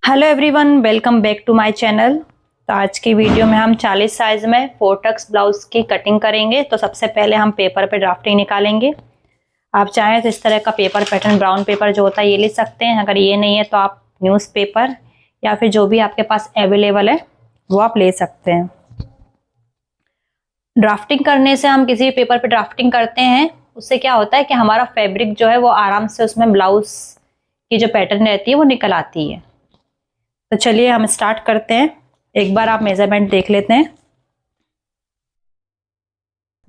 Hello everyone, welcome back to my channel. तो आज की वीडियो में हम 40 साइज में 4 टक्स ब्लाउज की कटिंग करेंगे। तो सबसे पहले हम पेपर पे ड्राफ्टिंग निकालेंगे। आप चाहें तो इस तरह का पेपर पैटर्न ब्राउन पेपर जो होता है ये ले सकते हैं। अगर ये नहीं है तो आप न्यूज़पेपर या फिर जो भी आपके पास अवेलेबल है वो आप ले सकते हैं। ड्राफ्टिंग करने से हम किसी भी पेपर पे ड्राफ्टिंग करते हैं, उससे क्या होता है कि हमारा फैब्रिक जो है वो आराम से उसमें ब्लाउज की जो पैटर्न रहती है वो निकल आती है। तो चलिए हम स्टार्ट करते हैं। एक बार आप मेजरमेंट देख लेते हैं।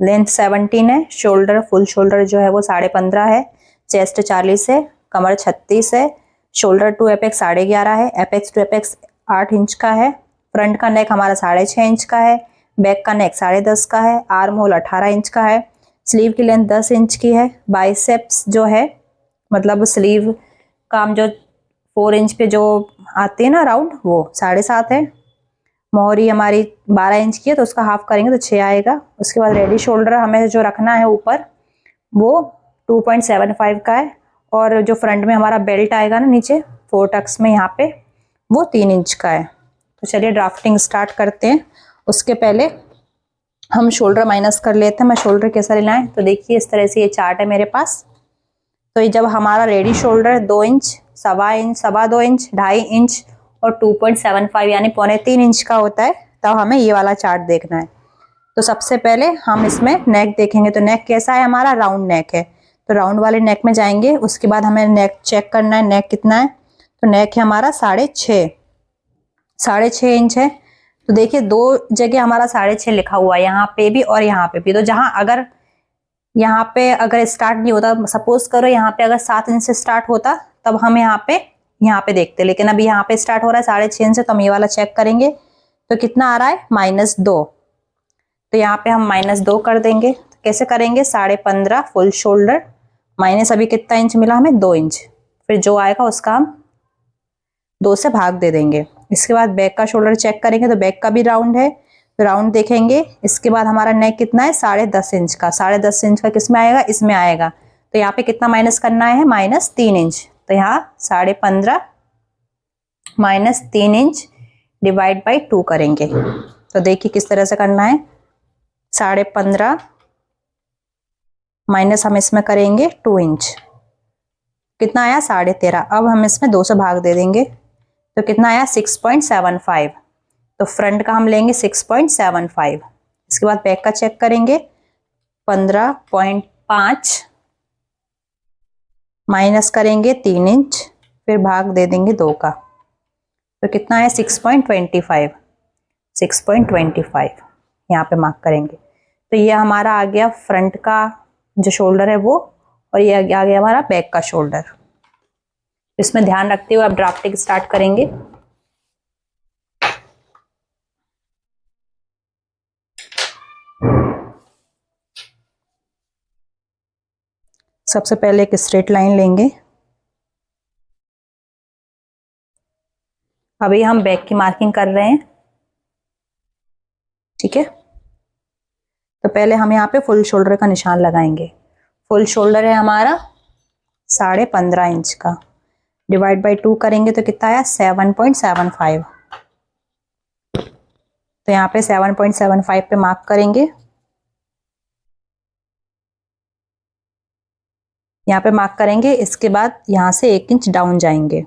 लेंथ 17 है, शोल्डर फुल शोल्डर जो है वो 15.5 है, चेस्ट 40 है, कमर 36 है, शोल्डर टू एपेक्स 11.5 है, एपेक्स टू एपेक्स 8 इंच का है, फ्रंट का नेक हमारा 6.5 इंच का है, बैक का नेक 10.5 का है, आर्म होल 18 इंच का है, स्लीव की लेंथ 10 इंच की है, बाइसेप्स जो है मतलब स्लीव का हम जो 4 इंच पे जो आते हैं ना राउंड, वो 7.5 है। मोहरी हमारी 12 इंच की है तो उसका हाफ करेंगे तो 6 आएगा। उसके बाद रेडी शोल्डर हमें जो रखना है ऊपर वो 2.75 का है, और जो फ्रंट में हमारा बेल्ट आएगा ना नीचे 4 टक्स में यहाँ पे वो 3 इंच का है। तो चलिए ड्राफ्टिंग स्टार्ट करते हैं। उसके पहले हम शोल्डर माइनस कर लेते हैं। मैं शोल्डर कैसा लेना है तो देखिए, इस तरह से ये चार्ट है मेरे पास। तो ये जब हमारा ready shoulder 2 inch, 1.25 inch, 2.25 inch, 2.5 inch और 2.75 यानी 2.75 इंच का होता है, तब हमें ये वाला चार्ट देखना है। तो सबसे पहले हम इसमें नेक देखेंगे। तो नेक कैसा है हमारा, राउंड नेक है। तो राउंड वाले नेक में जाएंगे। उसके बाद हमें नेक चेक करना है, नेक कितना है। तो नेक है हमारा 6.5 इंच है। तो देखिए दो जगह हमारा 6.5 लिखा हुआ है, यहाँ पे भी और यहाँ पे भी। तो जहां अगर यहाँ पे अगर स्टार्ट नहीं होता, सपोज करो यहाँ पे अगर 7 इंच से स्टार्ट होता तब हम यहाँ पे देखते, लेकिन अभी यहाँ पे स्टार्ट हो रहा है 6.5 इंच से, तो हम ये वाला चेक करेंगे। तो कितना आ रहा है, -2। तो यहाँ पे हम -2 कर देंगे। तो कैसे करेंगे, 15.5 फुल शोल्डर माइनस अभी कितना इंच मिला हमें, 2 इंच, फिर जो आएगा उसका हम 2 से भाग दे देंगे। इसके बाद बैक का शोल्डर चेक करेंगे तो बैक का भी राउंड है, तो राउंड देखेंगे। इसके बाद हमारा नेक कितना है, 10.5 इंच का। 10.5 इंच का किस में आएगा, इसमें आएगा। तो यहाँ पे कितना माइनस करना है, -3 इंच। तो यहाँ 15.5 -3 इंच डिवाइड बाई 2 करेंगे। तो देखिए किस तरह से करना है, 15.5 माइनस हम इसमें करेंगे 2 इंच, कितना आया 13.5। अब हम इसमें 2 से भाग दे देंगे तो कितना आया 6.75। तो फ्रंट का हम लेंगे 6.75। इसके बाद बैक का चेक करेंगे, 15.5 माइनस करेंगे 3 इंच, फिर भाग दे देंगे 2 का। तो कितना है 6.25। 6.25 यहाँ पे मार्क करेंगे। तो ये हमारा आ गया फ्रंट का जो शोल्डर है वो, और ये आ गया हमारा बैक का शोल्डर। इसमें ध्यान रखते हुए आप ड्राफ्टिंग स्टार्ट करेंगे। सबसे पहले एक स्ट्रेट लाइन लेंगे। अभी हम बैक की मार्किंग कर रहे हैं, ठीक है। तो पहले हम यहाँ पे फुल शोल्डर का निशान लगाएंगे। फुल शोल्डर है हमारा 15.5 इंच का, डिवाइड बाई 2 करेंगे तो कितना आया 7.75। तो यहाँ पे 7.75 पे मार्क करेंगे। यहाँ पे मार्क करेंगे। इसके बाद यहाँ से 1 इंच डाउन जाएंगे,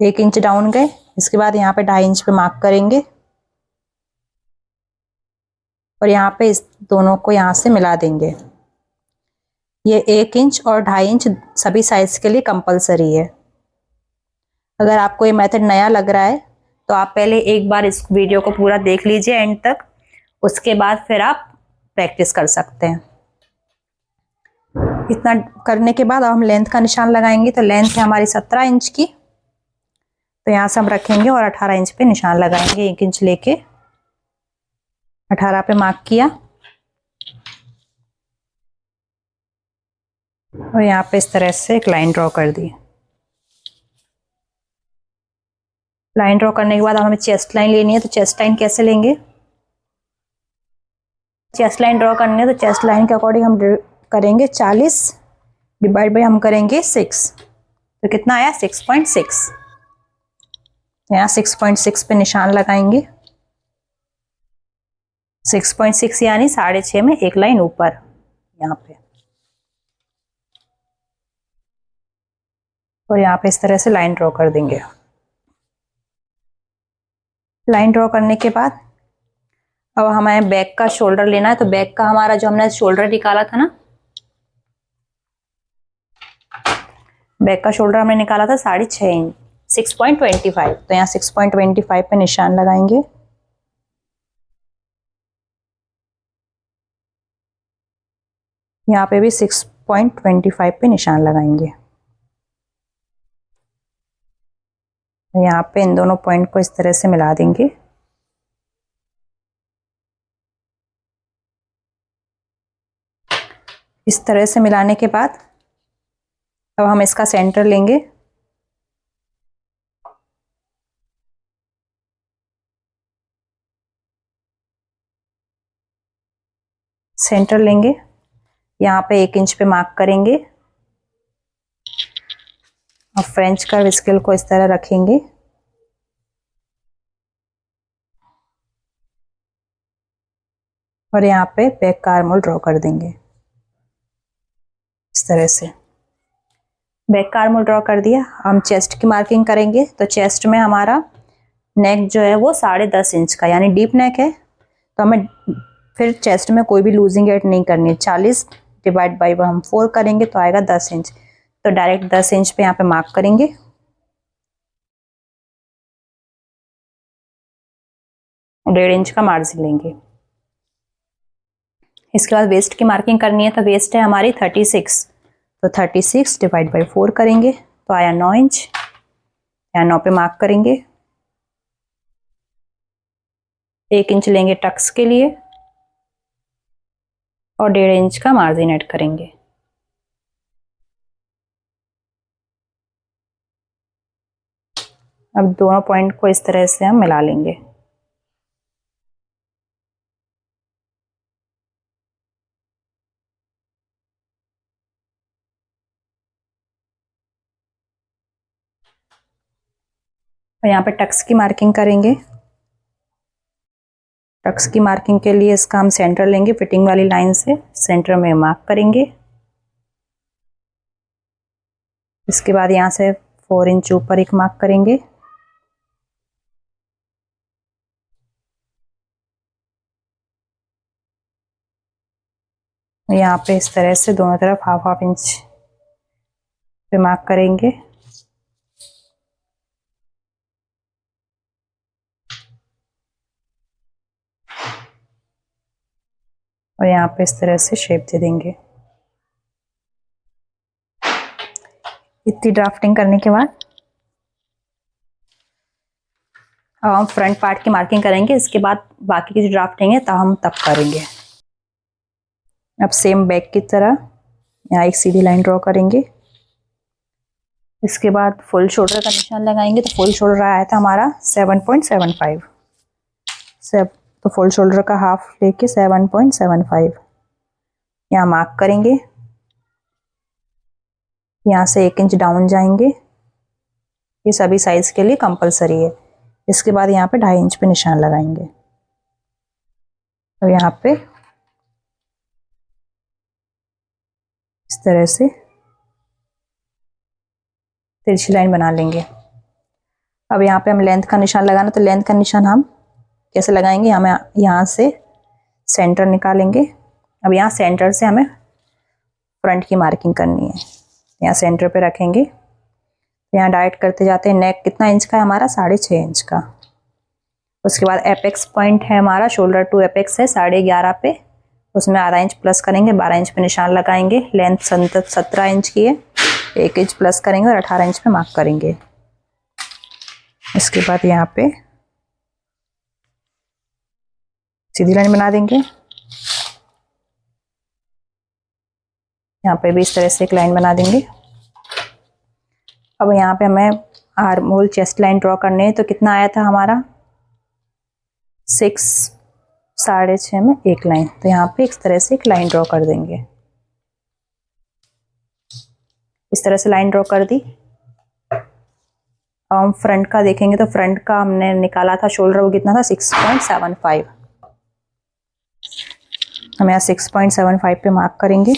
1 इंच डाउन गए। इसके बाद यहाँ पे 2.5 इंच पे मार्क करेंगे, और यहाँ पे इस दोनों को यहाँ से मिला देंगे। ये 1 इंच और 2.5 इंच सभी साइज के लिए कंपलसरी है। अगर आपको ये मेथड नया लग रहा है तो आप पहले एक बार इस वीडियो को पूरा देख लीजिए एंड तक, उसके बाद फिर आप प्रैक्टिस कर सकते हैं। इतना करने के बाद अब हम लेंथ का निशान लगाएंगे। तो लेंथ है हमारी 17 इंच की, तो यहाँ से हम रखेंगे और 18 इंच पे निशान लगाएंगे। 1 इंच लेके 18 पे मार्क किया, और यहाँ पे इस तरह से एक लाइन ड्रॉ कर दी। लाइन ड्रॉ करने के बाद अब हमें चेस्ट लाइन लेनी है। तो चेस्ट लाइन कैसे लेंगे, चेस्ट लाइन ड्रॉ करनी है तो चेस्ट लाइन के अकॉर्डिंग हम करेंगे 40 डिवाइड बाई हम करेंगे 6। तो कितना आया 6.6। यहाँ 6.6 पे निशान लगाएंगे। 6.6 यानी 6.5 में एक लाइन ऊपर यहाँ पे, और यहाँ पे इस तरह से लाइन ड्रॉ कर देंगे। लाइन ड्रॉ करने के बाद अब हमें बैक का शोल्डर लेना है। तो बैक का हमारा जो हमने शोल्डर निकाला था ना, बैक का शोल्डर हमने निकाला था 6.5 इंच, 6.25। तो यहाँ 6.25 पे निशान लगाएंगे। यहाँ पे भी 6.25 पे निशान लगाएंगे। यहाँ पे इन दोनों पॉइंट को इस तरह से मिला देंगे। इस तरह से मिलाने के बाद अब हम इसका सेंटर लेंगे। सेंटर लेंगे, यहाँ पे 1 इंच पे मार्क करेंगे और फ्रेंच कर्व स्केल को इस तरह रखेंगे। और यहाँ पे बैक का आर्म होल ड्रॉ कर देंगे इस तरह से। बैक का आर्म होल ड्रॉ कर दिया। हम चेस्ट की मार्किंग करेंगे। तो चेस्ट में हमारा नेक जो है वो 10.5 इंच का, यानी डीप नेक है। तो हमें फिर चेस्ट में कोई भी लूजिंग एड नहीं करनी है। 40 डिवाइड बाई हम 4 करेंगे तो आएगा 10 इंच। तो डायरेक्ट 10 इंच पे यहाँ पे मार्क करेंगे। और 1.5 इंच का मार्जिन लेंगे। इसके बाद वेस्ट की मार्किंग करनी है। तो वेस्ट है हमारी 36। तो 36 डिवाइड बाई 4 करेंगे तो आया 9 इंच। यहाँ 9 पे मार्क करेंगे। 1 इंच लेंगे टक्स के लिए और 1.5 इंच का मार्जिन ऐड करेंगे। अब दोनों पॉइंट को इस तरह से हम मिला लेंगे। और यहाँ पे टक्स की मार्किंग करेंगे। टक्स की मार्किंग के लिए इसका हम सेंटर लेंगे। फिटिंग वाली लाइन से सेंटर में मार्क करेंगे। इसके बाद यहाँ से 4 इंच ऊपर एक मार्क करेंगे। यहाँ पे इस तरह से दोनों तरफ हाफ इंच पे मार्क करेंगे। और यहाँ पे इस तरह से शेप दे देंगे। इतनी ड्राफ्टिंग करने के बाद अब हम फ्रंट पार्ट की मार्किंग करेंगे। इसके बाद बाकी की जो ड्राफ्टिंग है हम तब करेंगे। अब सेम बैक की तरह यहाँ एक सीधी लाइन ड्रॉ करेंगे। इसके बाद फुल शोल्डर का निशान लगाएंगे। तो फुल शोल्डर आया था हमारा 7.75। तो फुल शोल्डर का हाफ लेके 7.75 यहाँ मार्क करेंगे। यहाँ से 1 इंच डाउन जाएंगे। ये सभी साइज के लिए कंपलसरी है। इसके बाद यहाँ पे 2.5 इंच पे निशान लगाएंगे। तो यहाँ पे इस तरह से तिरछी लाइन बना लेंगे। अब यहाँ पे हम लेंथ का निशान लगाना। तो लेंथ का निशान हम कैसे लगाएंगे, हमें यहाँ से सेंटर निकालेंगे। अब यहाँ सेंटर से हमें फ्रंट की मार्किंग करनी है। यहाँ सेंटर पे रखेंगे। यहाँ डायरेक्ट करते जाते हैं। नेक कितना इंच का है हमारा, 6.5 इंच का। उसके बाद एपेक्स पॉइंट है हमारा, शोल्डर टू एपेक्स है 11.5 पे। उसमें आधा इंच प्लस करेंगे, 12 इंच पे निशान लगाएंगे। लेंथ 17 इंच की है, 1 इंच प्लस करेंगे और 18 इंच पे मार्क करेंगे। इसके बाद यहाँ पे सीधी लाइन बना देंगे। यहाँ पे भी इस तरह से एक लाइन बना देंगे। अब यहाँ पे हमें arm hole chest line draw करने है। तो कितना आया था हमारा 6, 6.5 में एक लाइन। तो यहाँ पे इस तरह से एक लाइन ड्रॉ कर देंगे। इस तरह से लाइन ड्रॉ कर दी। अब हम फ्रंट का देखेंगे तो फ्रंट का हमने निकाला था शोल्डर, वो कितना था 6.75। हम यहाँ 6.75 पे मार्क करेंगे।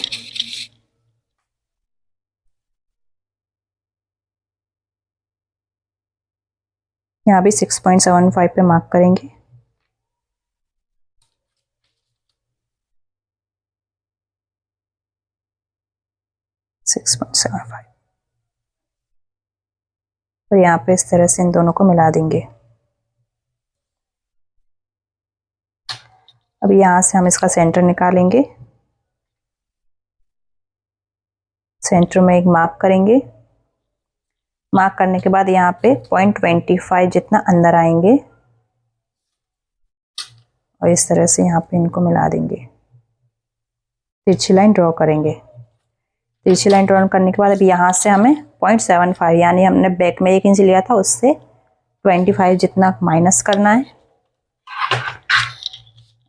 यहाँ भी 6.75 पे मार्क करेंगे। सिक्स पॉइंट सेवन फाइव और यहाँ पे इस तरह से इन दोनों को मिला देंगे। अब यहाँ से हम इसका सेंटर निकालेंगे। सेंटर में एक मार्क करेंगे। मार्क करने के बाद यहाँ पे 0.25 जितना अंदर आएंगे और इस तरह से यहाँ पे इनको मिला देंगे। तिरछी लाइन ड्रॉ करेंगे। तिरछी लाइन ड्रॉ करने के बाद अब यहाँ से हमें 0.75 यानी हमने बैक में 1 इंच लिया था उससे 25 जितना माइनस करना है।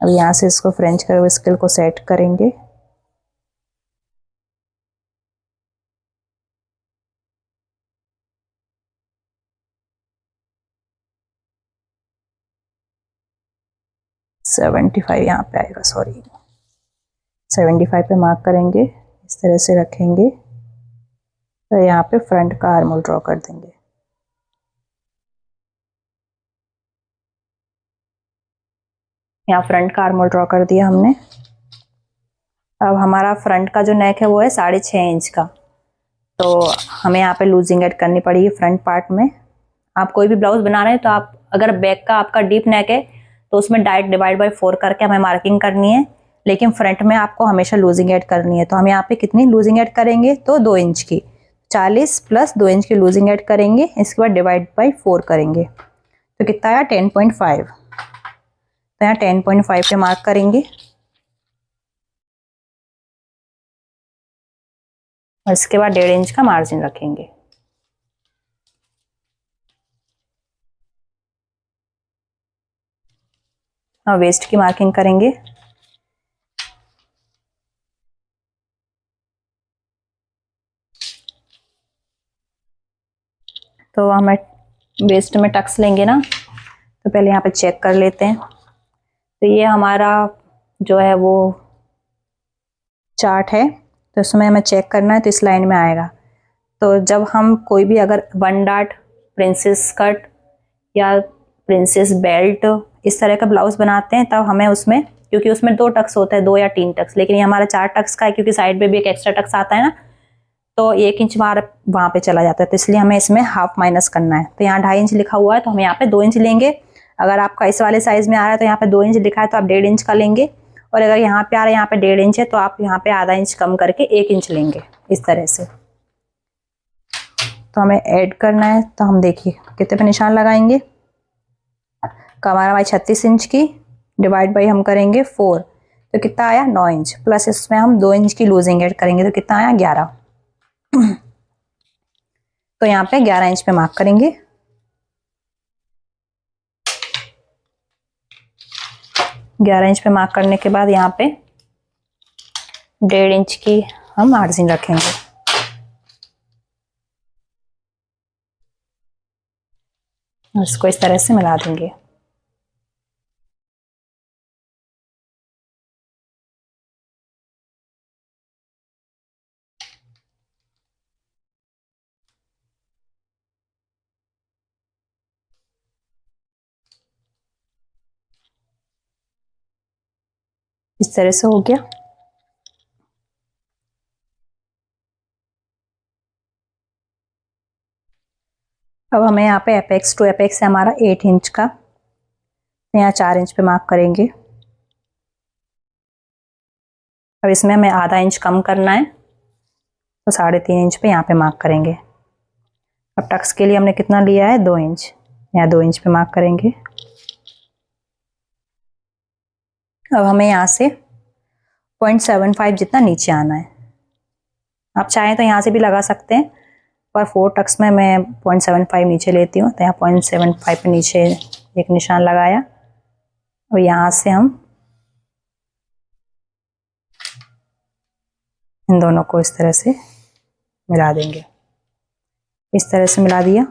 अब यहाँ से इसको फ्रेंच कर्व स्केल को सेट करेंगे। सेवेंटी फाइव यहाँ पे आएगा, सॉरी 75 पे मार्क करेंगे। इस तरह से रखेंगे तो यहाँ पे फ्रंट का आर्म होल ड्रॉ कर देंगे। यहाँ फ्रंट का आर्म होल ड्रॉ कर दिया हमने। अब हमारा फ्रंट का जो नेक है वो है 6.5 इंच का, तो हमें यहाँ पे लूजिंग ऐड करनी पड़ेगी फ्रंट पार्ट में। आप कोई भी ब्लाउज बना रहे हैं तो आप अगर बैक का आपका डीप नेक है तो उसमें डायरेक्ट डिवाइड बाय 4 करके हमें मार्किंग करनी है, लेकिन फ्रंट में आपको हमेशा लूजिंग ऐड करनी है। तो हम यहाँ पे कितनी लूजिंग ऐड करेंगे तो 2 इंच की, 40 प्लस 2 इंच की लूजिंग ऐड करेंगे। इसके बाद डिवाइड बाय 4 करेंगे तो कितना आया 10.5। तो यहाँ 10.5 पे मार्क करेंगे और इसके बाद 1.5 इंच का मार्जिन रखेंगे। और वेस्ट की मार्किंग करेंगे। तो हमें वेस्ट में टक्स लेंगे ना, तो पहले यहाँ पे चेक कर लेते हैं। तो ये हमारा जो है वो चार्ट है, तो इसमें हमें चेक करना है तो इस लाइन में आएगा। तो जब हम कोई भी अगर 1 डार्ट प्रिंसेस कट या प्रिंसेस बेल्ट इस तरह का ब्लाउज बनाते हैं तब हमें उसमें, क्योंकि उसमें 2 टक्स होते हैं, 2 या 3 टक्स, लेकिन ये हमारा 4 टक्स का है क्योंकि साइड पे भी एक एक्स्ट्रा टक्स आता है ना, तो 1 इंच वहाँ पे चला जाता है, तो इसलिए हमें इसमें हाफ माइनस करना है। तो यहाँ 2.5 इंच लिखा हुआ है तो हम यहाँ पे 2 इंच लेंगे। अगर आपका इस वाले साइज में आ रहा है तो यहाँ पे 2 इंच लिखा है तो आप 1.5 इंच का लेंगे, और अगर यहाँ पे आ रहा है यहाँ पे 1.5 इंच है तो आप यहाँ पे आधा इंच कम करके 1 इंच लेंगे इस तरह से। तो हमें ऐड करना है, तो हम देखिए कितने पे निशान लगाएंगे। कमर हमारी 36 इंच की, डिवाइड बाई हम करेंगे 4 तो कितना आया 9 इंच, प्लस इसमें हम 2 इंच की लूजिंग ऐड करेंगे तो कितना आया 11। तो यहाँ पे 11 इंच पे मार्क करेंगे। 11 इंच पे मार्क करने के बाद यहाँ पे 1.5 इंच की हम मार्जिन रखेंगे। और इसको इस तरह से मिला देंगे। इस तरह से हो गया। अब हमें यहाँ पे एपेक्स टू एपेक्स है हमारा 8 इंच का, तो यहाँ 4 इंच पे मार्क करेंगे। अब इसमें हमें आधा इंच कम करना है तो 3.5 इंच पे यहाँ पे मार्क करेंगे। अब टक्स के लिए हमने कितना लिया है 2 इंच, यहाँ 2 इंच पे मार्क करेंगे। अब हमें यहाँ से 0.75 जितना नीचे आना है। आप चाहें तो यहाँ से भी लगा सकते हैं, पर 4 टक्स में मैं 0.75 नीचे लेती हूँ, तो यहाँ 0.75 पे नीचे एक निशान लगाया और यहाँ से हम इन दोनों को इस तरह से मिला देंगे। इस तरह से मिला दिया।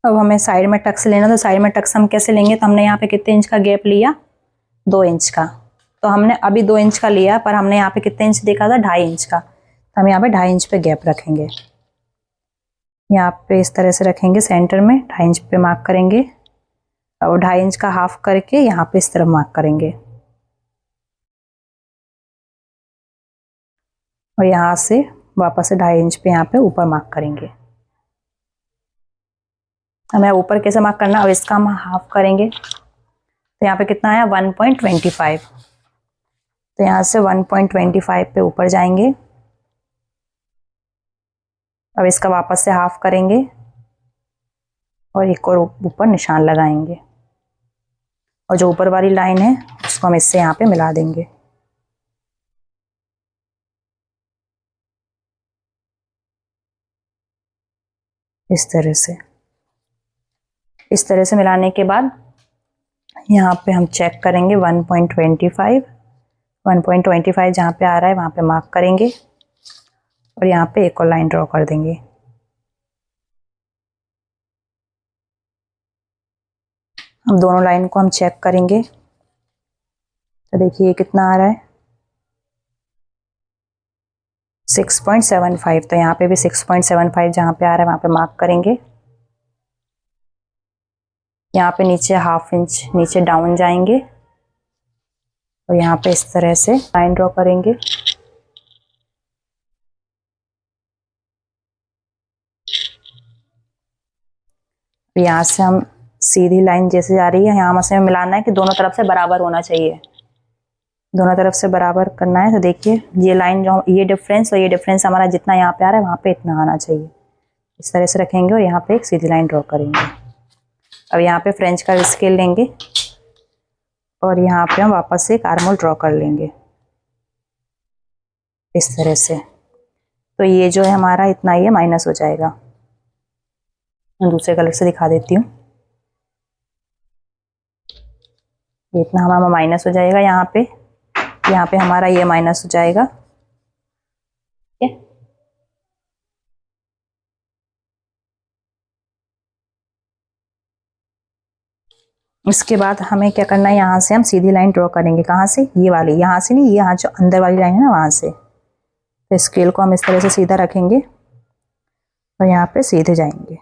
अब हमें साइड में टक्स लेना, तो साइड में टक्स हम कैसे लेंगे, तो हमने यहाँ पे कितने इंच का गैप लिया, 2 इंच का। तो हमने अभी 2 इंच का लिया, पर हमने यहाँ पे कितने इंच देखा था, 2.5 इंच का। तो हम यहाँ पे 2.5 इंच पे गैप रखेंगे। यहाँ पे इस तरह से रखेंगे, सेंटर में 2.5 इंच पे मार्क करेंगे और 2.5 इंच का हाफ करके यहाँ पे इस तरफ मार्क करेंगे और यहाँ से वापस से 2.5 इंच पे यहाँ पे ऊपर मार्क करेंगे। हमें ऊपर कैसे मार्क करना है, अब इसका हम हाफ करेंगे, तो यहाँ पे कितना आया 1.25। तो यहाँ से 1.25 पे ऊपर जाएंगे, अब इसका वापस से हाफ करेंगे और एक और ऊपर निशान लगाएंगे और जो ऊपर वाली लाइन है उसको हम इससे यहाँ पे मिला देंगे। इस तरह से मिलाने के बाद यहाँ पे हम चेक करेंगे 1.25 जहाँ पे आ रहा है वहाँ पे मार्क करेंगे और यहाँ पे एक और लाइन ड्रॉ कर देंगे। हम दोनों लाइन को हम चेक करेंगे, तो देखिए कितना आ रहा है 6.75। तो यहाँ पे भी 6.75 जहाँ पे आ रहा है वहाँ पे मार्क करेंगे। यहाँ पे नीचे ½ इंच नीचे डाउन जाएंगे और यहाँ पे इस तरह से लाइन ड्रॉ करेंगे। यहाँ से हम सीधी लाइन जैसे जा रही है यहाँ से मिलाना है कि दोनों तरफ से बराबर होना चाहिए, दोनों तरफ से बराबर करना है। तो देखिए ये लाइन जो ये डिफरेंस और ये डिफरेंस हमारा जितना यहाँ पे आ रहा है वहाँ पे इतना आना चाहिए। इस तरह से रखेंगे और यहाँ पे एक सीधी लाइन ड्रॉ करेंगे। अब यहाँ पे फ्रेंच का स्केल लेंगे और यहाँ पे हम वापस से एक आर्म होल ड्रॉ कर लेंगे इस तरह से। तो ये जो है हमारा इतना ये माइनस हो जाएगा। मैं दूसरे कलर से दिखा देती हूँ। ये इतना हमारा माइनस हो जाएगा, यहाँ पे हमारा ये माइनस हो जाएगा। ठीक है, इसके बाद हमें क्या करना है, यहाँ से हम सीधी लाइन ड्रॉ करेंगे। कहाँ से, ये वाली, यहाँ से नहीं, यहाँ जो अंदर वाली लाइन है ना वहाँ से। तो स्केल को हम इस तरह से सीधा रखेंगे और यहाँ पे सीधे जाएंगे।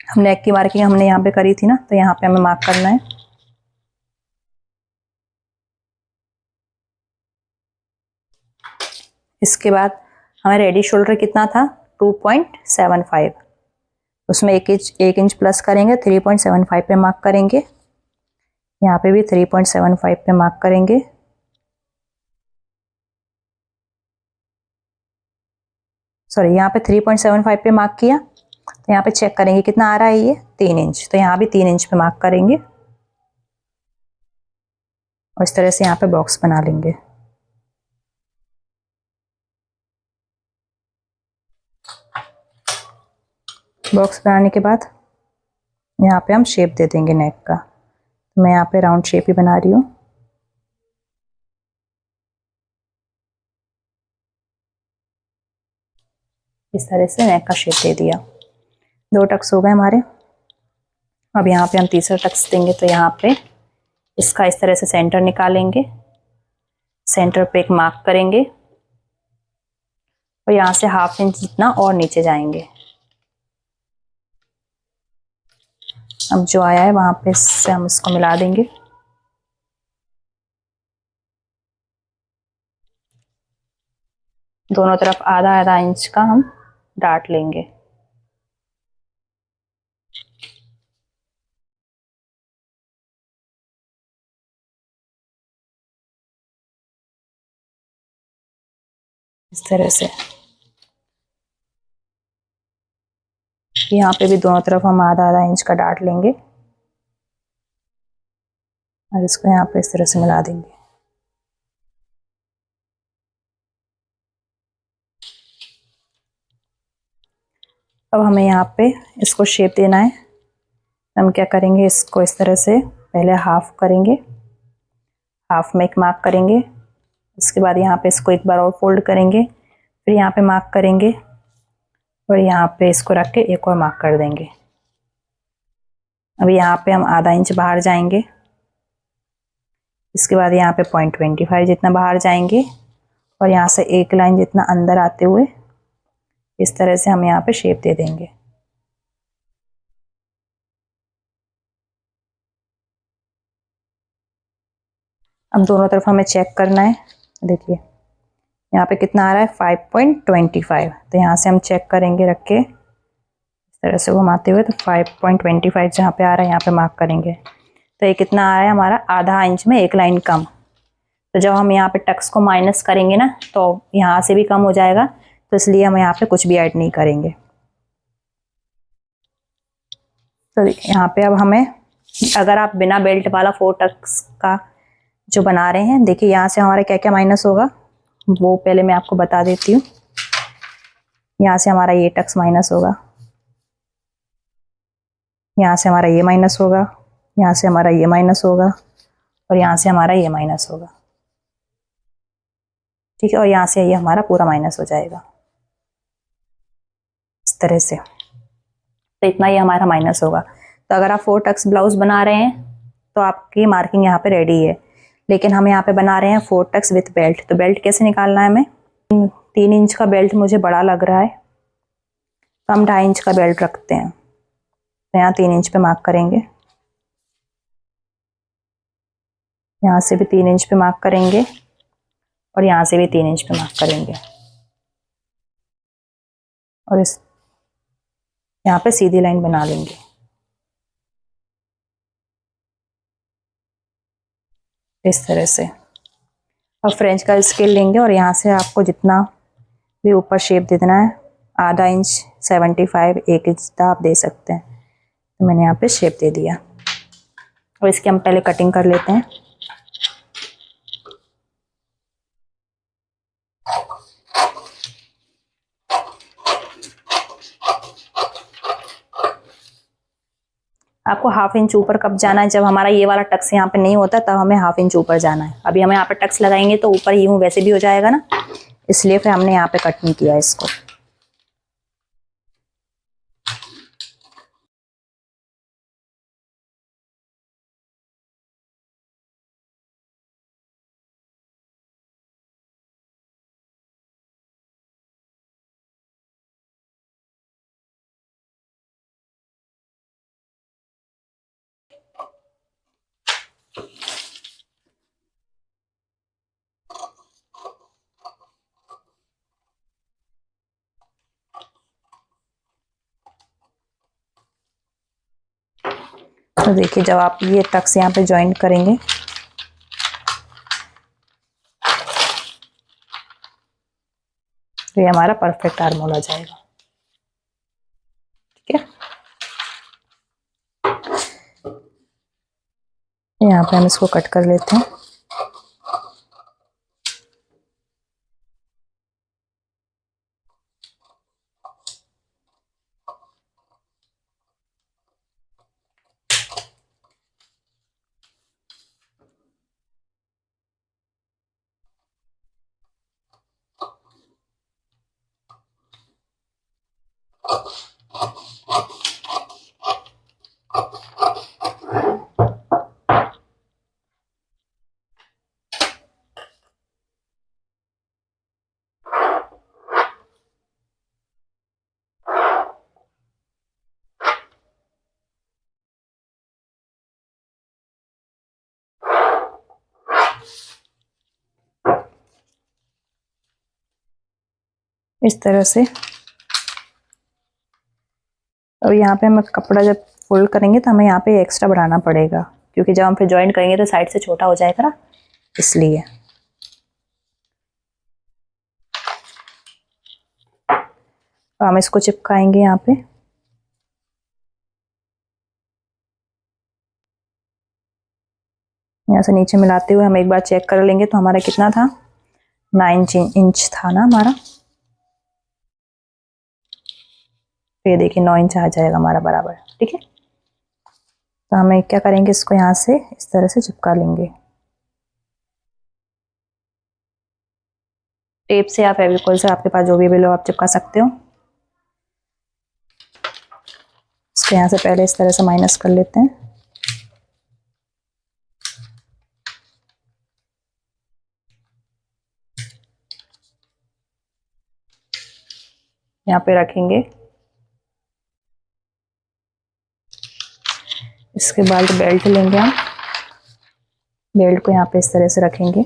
हम नेक की मार्किंग हमने यहाँ पे करी थी ना, तो यहाँ पे हमें मार्क करना है। इसके बाद हमें रेडी शोल्डर कितना था 2.75, उसमें 1 इंच प्लस करेंगे, 3.75 पे मार्क करेंगे। यहाँ पे भी 3.75 पे मार्क करेंगे। सॉरी, यहाँ पे 3.75 पे मार्क किया, तो यहाँ पे चेक करेंगे कितना आ रहा है, ये 3 इंच। तो यहाँ भी 3 इंच पे मार्क करेंगे और इस तरह से यहाँ पे बॉक्स बना लेंगे। बॉक्स बनाने के बाद यहाँ पे हम शेप दे देंगे नेक का। तो मैं यहाँ पे राउंड शेप ही बना रही हूँ। इस तरह से नेक का शेप दे दिया। 2 टक्स हो गए हमारे। अब यहाँ पे हम तीसरा टक्स देंगे, तो यहाँ पे इसका इस तरह से सेंटर निकालेंगे, सेंटर पे एक मार्क करेंगे और यहाँ से ½ इंच जितना और नीचे जाएंगे। अब जो आया है वहाँ पे इससे हम इसको मिला देंगे। दोनों तरफ आधा इंच का हम डाट लेंगे। इस तरह से यहाँ पे भी दोनों तरफ हम आधा इंच का डाट लेंगे और इसको यहाँ पे इस तरह से मिला देंगे। अब हमें यहाँ पे इसको शेप देना है। हम क्या करेंगे, इसको इस तरह से पहले हाफ करेंगे, हाफ में एक मार्क करेंगे। उसके बाद यहाँ पे इसको एक बार और फोल्ड करेंगे, फिर यहाँ पे मार्क करेंगे और यहाँ पे इसको रख के एक और मार्क कर देंगे। अब यहाँ पे हम आधा इंच बाहर जाएंगे, इसके बाद यहाँ पे 0.25 जितना बाहर जाएंगे और यहाँ से एक लाइन जितना अंदर आते हुए इस तरह से हम यहाँ पे शेप दे देंगे। अब दोनों तरफ हमें चेक करना है। देखिए यहाँ पे कितना आ रहा है 5.25, तो यहाँ से हम चेक करेंगे रख के इस तरह से घुमाते हुए, तो 5.25 जहाँ पे आ रहा है यहाँ पे मार्क करेंगे। तो ये कितना आ रहा है हमारा आधा इंच में एक लाइन कम। तो जब हम यहाँ पे टक्स को माइनस करेंगे ना तो यहाँ से भी कम हो जाएगा, तो इसलिए हम यहाँ पे कुछ भी ऐड नहीं करेंगे। तो यहाँ पे अब हमें, अगर आप बिना बेल्ट वाला 4 टक्स का जो बना रहे हैं, देखिए यहाँ से हमारा क्या क्या माइनस होगा वो पहले मैं आपको बता देती हूँ। यहाँ से हमारा ये टक्स माइनस होगा, यहाँ से हमारा ये माइनस होगा, यहाँ से हमारा ये माइनस होगा और यहाँ से हमारा ये माइनस होगा। ठीक है, और यहाँ से ये हमारा पूरा माइनस हो जाएगा इस तरह से। तो इतना ही हमारा माइनस होगा। तो अगर आप 4 टक्स ब्लाउज बना रहे हैं तो आपकी मार्किंग यहाँ पे रेडी है। लेकिन हम यहाँ पे बना रहे हैं 4 टक्स विथ बेल्ट। तो बेल्ट कैसे निकालना है हमें, 3 इंच का बेल्ट मुझे बड़ा लग रहा है, तो हम 2.5 इंच का बेल्ट रखते हैं। तो यहाँ 3 इंच पे मार्क करेंगे, यहाँ से भी 3 इंच पे मार्क करेंगे और यहाँ से भी 3 इंच पे मार्क करेंगे और इस यहाँ पे सीधी लाइन बना लेंगे। इस तरह से अब फ्रेंच का स्केल लेंगे और यहाँ से आपको जितना भी ऊपर शेप दे देना है, आधा इंच, 75, 1 इंच तक आप दे सकते हैं। तो मैंने यहाँ पे शेप दे दिया और इसकी हम पहले कटिंग कर लेते हैं। आपको 1/2 इंच ऊपर कब जाना है, जब हमारा ये वाला टक्स यहाँ पे नहीं होता तब हमें 1/2 इंच ऊपर जाना है। अभी हमें यहाँ पे टक्स लगाएंगे तो ऊपर यूं वैसे भी हो जाएगा ना, इसलिए फिर हमने यहाँ पे कट नहीं किया इसको। तो देखिए जब आप ये टक्स यहाँ पे ज्वाइन करेंगे तो ये हमारा परफेक्ट आर्म होल आ जाएगा। ठीक है, यहाँ पे हम इसको कट कर लेते हैं। इस तरह से अब यहाँ पे हम कपड़ा जब फोल्ड करेंगे तो हमें यहाँ पे एक्स्ट्रा बढ़ाना पड़ेगा, क्योंकि जब हम फिर ज्वाइन करेंगे तो साइड से छोटा हो जाएगा ना, इसलिए। तो हम इसको चिपकाएंगे यहाँ पे। यहाँ से नीचे मिलाते हुए हम एक बार चेक कर लेंगे तो हमारा कितना था, 9 इंच था ना हमारा। तो ये देखिए 9 इंच आ जाएगा हमारा बराबर। ठीक है, तो हमें क्या करेंगे, इसको यहाँ से इस तरह से चिपका लेंगे। टेप से या फेविकोल से, आपके पास जो भी बिलो आप चिपका सकते हो। तो यहाँ से पहले इस तरह से माइनस कर लेते हैं। यहाँ पे रखेंगे। इसके बाद बेल्ट लेंगे हम, बेल्ट को यहाँ पे इस तरह से रखेंगे।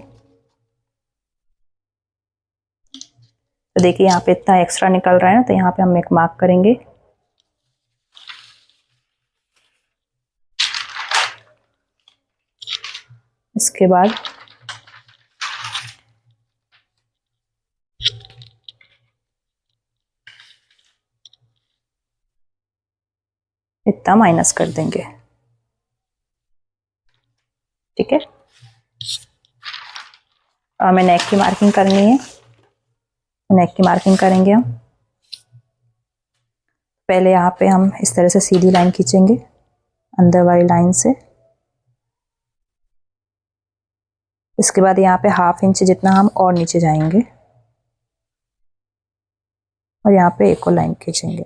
तो देखिए यहाँ पे इतना एक्स्ट्रा निकल रहा है ना, तो यहाँ पे हम एक मार्क करेंगे। इसके बाद इतना माइनस कर देंगे। ठीक है, हमें नेक की मार्किंग करनी है। नेक की मार्किंग करेंगे हम। पहले यहाँ पे हम इस तरह से सीधी लाइन खींचेंगे अंदर वाली लाइन से। इसके बाद यहाँ पे 1/2 इंच जितना हम और नीचे जाएंगे और यहाँ पे एक और लाइन खींचेंगे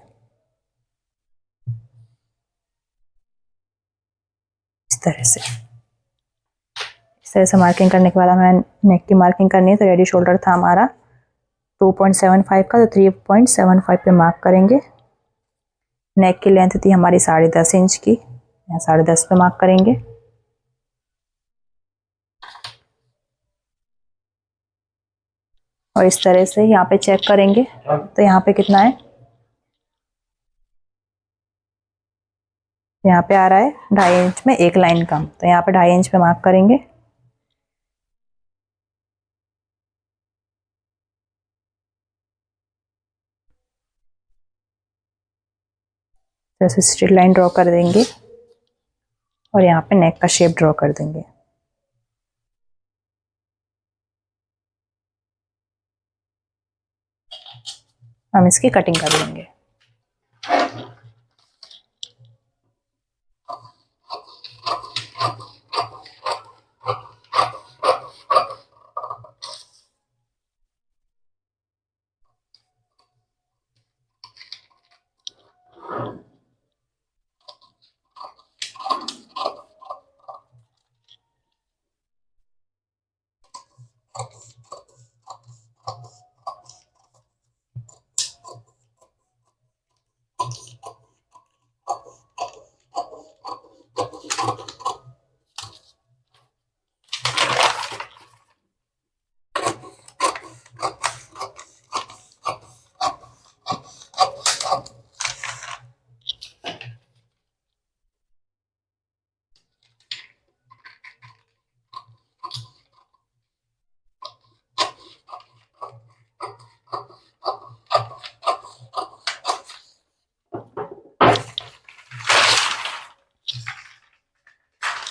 इस तरह से। इस तरह से मार्किंग करने के बाद हमें नेक की मार्किंग करनी है। तो रेडी शोल्डर था हमारा 2.75 का, तो 3.75 पे मार्क करेंगे। नेक की लेंथ थी हमारी 10.5 इंच की, यहाँ 10.5 पे मार्क करेंगे। और इस तरह से यहाँ पे चेक करेंगे तो यहाँ पे कितना है, यहाँ पे आ रहा है 2.5 इंच में एक लाइन कम, तो यहाँ पे 2.5 इंच पे मार्क करेंगे। जैसे स्ट्रेट लाइन ड्रॉ कर देंगे और यहाँ पे नेक का शेप ड्रॉ कर देंगे। हम इसकी कटिंग कर लेंगे।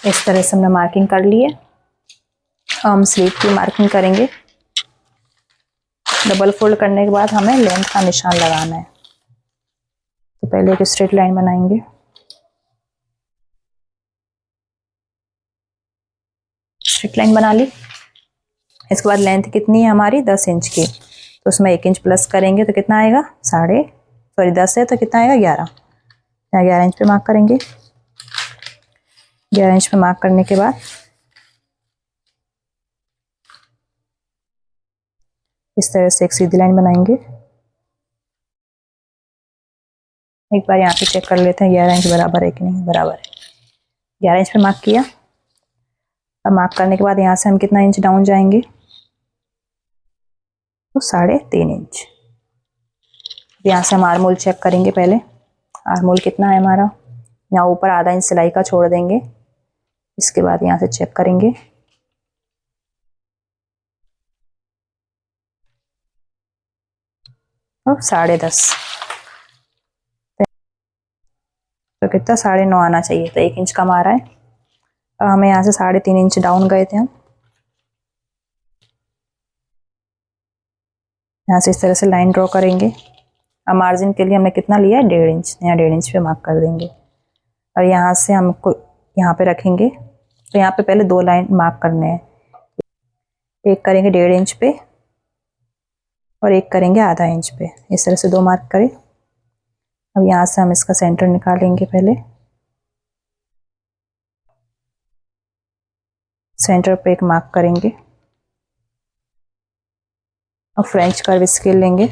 इस तरह से हमने मार्किंग कर ली है। हम स्लीव की मार्किंग करेंगे। डबल फोल्ड करने के बाद हमें लेंथ का निशान लगाना है। तो पहले एक स्ट्रेट लाइन बनाएंगे। स्ट्रेट लाइन बना ली। इसके बाद लेंथ कितनी है हमारी 10 इंच की, तो उसमें 1 इंच प्लस करेंगे तो कितना आएगा 10 है तो कितना आएगा 11। यहाँ 11 इंच पे मार्क करेंगे। 11 इंच पे मार्क करने के बाद इस तरह से एक सीधी लाइन बनाएंगे। एक बार यहाँ पे चेक कर लेते हैं 11 इंच बराबर है कि नहीं। बराबर है। 11 इंच पे मार्क किया। अब मार्क करने के बाद यहाँ से हम कितना इंच डाउन जाएंगे, तो 3.5 इंच। यहाँ से हम आर्मोल चेक करेंगे। पहले आर्मोल कितना है हमारा, यहाँ ऊपर आधा इंच सिलाई का छोड़ देंगे। इसके बाद यहाँ से चेक करेंगे। और 10.5, तो कितना 9.5 आना चाहिए, तो 1 इंच कम आ रहा है। अब हमें यहाँ से 3.5 इंच डाउन गए थे हम। यहाँ से इस तरह से लाइन ड्रॉ करेंगे। अब मार्जिन के लिए हमने कितना लिया है 1.5 इंच, यहाँ 1.5 इंच पे मार्क कर देंगे। और यहाँ से हमको यहाँ पे रखेंगे। तो यहाँ पे पहले 2 लाइन मार्क करने हैं। एक करेंगे 1.5 इंच पे और एक करेंगे आधा इंच पे। इस तरह से 2 मार्क करें। अब यहाँ से हम इसका सेंटर निकालेंगे। पहले सेंटर पे एक मार्क करेंगे और फ्रेंच कर्व स्केल लेंगे,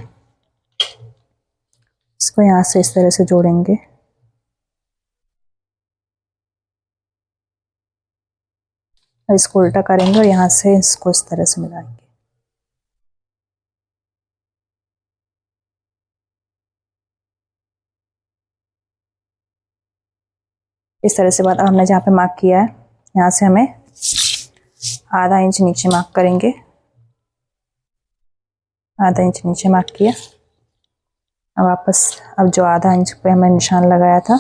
इसको यहाँ से इस तरह से जोड़ेंगे। और इसको उल्टा करेंगे और यहाँ से इसको इस तरह से मिलाएंगे। इस तरह से बाद हमने जहाँ पे मार्क किया है यहाँ से हमें आधा इंच नीचे मार्क करेंगे। आधा इंच नीचे मार्क किया। अब वापस अब जो आधा इंच पे हमें निशान लगाया था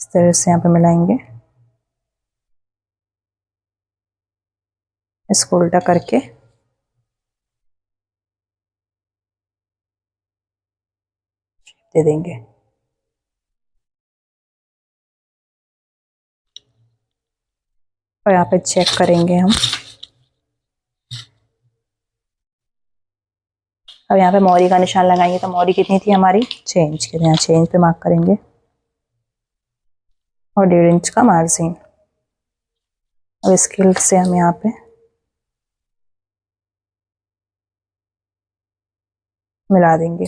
इस तरह से यहाँ पे मिलाएंगे। इसको उल्टा करके दे देंगे। और यहाँ पे चेक करेंगे हम। अब यहाँ पे मोहरी का निशान लगाएंगे तो मोहरी कितनी थी हमारी 6 इंच की, यहाँ 6 इंच पे मार्क करेंगे और 1.5 इंच का मार्जिन। अब स्केल से हम यहाँ पे मिला देंगे।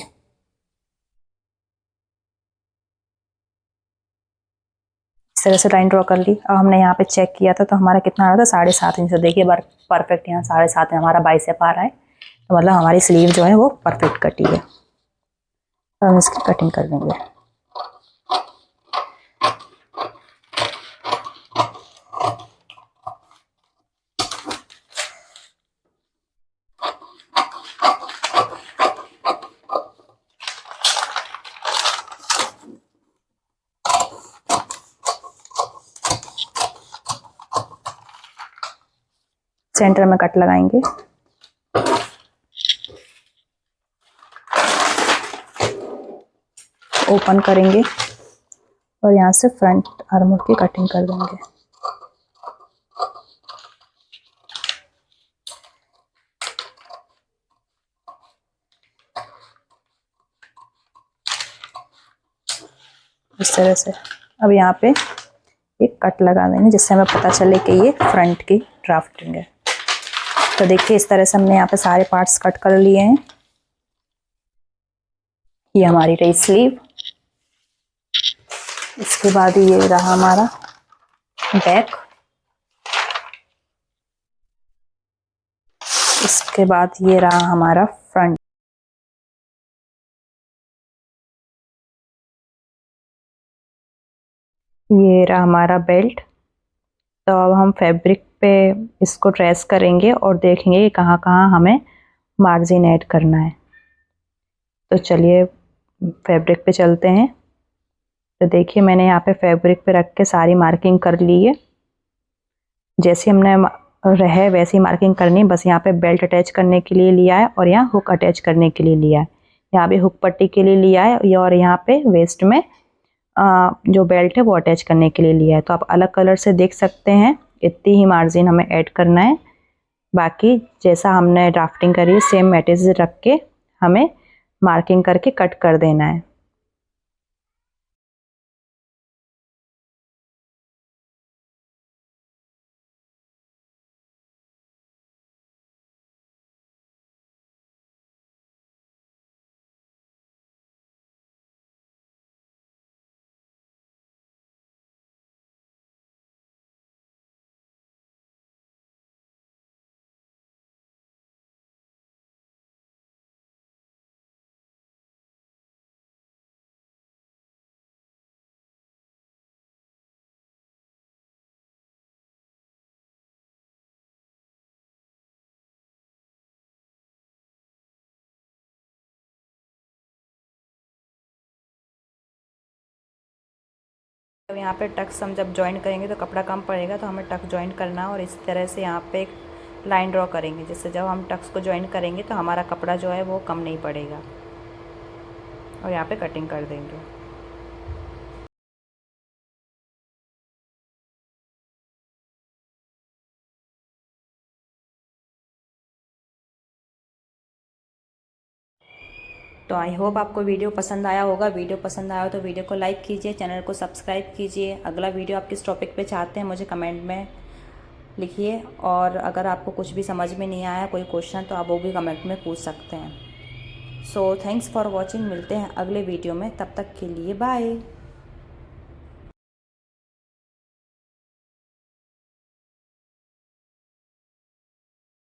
इस तरह से लाइन ड्रॉ कर ली। अब हमने यहाँ पे चेक किया था तो हमारा कितना आ रहा था 7.5 इंच। देखिए परफेक्ट यहाँ 7.5 में हमारा बाइसेप आ रहा है, तो मतलब हमारी स्लीव जो है वो परफेक्ट कटी है। तो हम इसकी कटिंग कर देंगे। सेंटर में कट लगाएंगे। ओपन करेंगे और यहाँ से फ्रंट आर्म की कटिंग कर देंगे। इस तरह से अब यहाँ पे एक कट लगा देंगे जिससे हमें पता चले कि ये फ्रंट की ड्राफ्टिंग है। तो देखिए इस तरह से हमने यहाँ पे सारे पार्ट्स कट कर लिए हैं। ये हमारी रही स्लीव। इसके बाद ये रहा हमारा बैक। इसके बाद ये रहा हमारा फ्रंट। ये रहा हमारा बेल्ट। तो अब हम फैब्रिक पे इसको ट्रेस करेंगे और देखेंगे कि कहाँ कहाँ हमें मार्जिन ऐड करना है। तो चलिए फैब्रिक पे चलते हैं। तो देखिए मैंने यहाँ पे फैब्रिक पे रख के सारी मार्किंग कर ली है। जैसे हमने रहे वैसी मार्किंग करनी, बस यहाँ पे बेल्ट अटैच करने के लिए लिया है और यहाँ हुक अटैच करने के लिए लिया है। यहाँ पे हुक पट्टी के लिए लिया है और यहाँ पे वेस्ट में जो बेल्ट है वो अटैच करने के लिए लिया है। तो आप अलग कलर से देख सकते हैं। इतनी ही मार्जिन हमें ऐड करना है। बाकी जैसा हमने ड्राफ्टिंग करी है सेम मटेरियल रख के हमें मार्किंग करके कट कर देना है। अब यहाँ पे टक्स हम जब जॉइन करेंगे तो कपड़ा कम पड़ेगा, तो हमें टक जॉइन करना है और इस तरह से यहाँ पे एक लाइन ड्रॉ करेंगे जिससे जब हम टक्स को जॉइन करेंगे तो हमारा कपड़ा जो है वो कम नहीं पड़ेगा। और यहाँ पे कटिंग कर देंगे। तो आई होप आपको वीडियो पसंद आया होगा। वीडियो पसंद आया हो तो वीडियो को लाइक कीजिए, चैनल को सब्सक्राइब कीजिए। अगला वीडियो आप किस टॉपिक पे चाहते हैं मुझे कमेंट में लिखिए, और अगर आपको कुछ भी समझ में नहीं आया, कोई क्वेश्चन, तो आप वो भी कमेंट में पूछ सकते हैं। So thanks for watching. मिलते हैं अगले वीडियो में, तब तक के लिए बाय।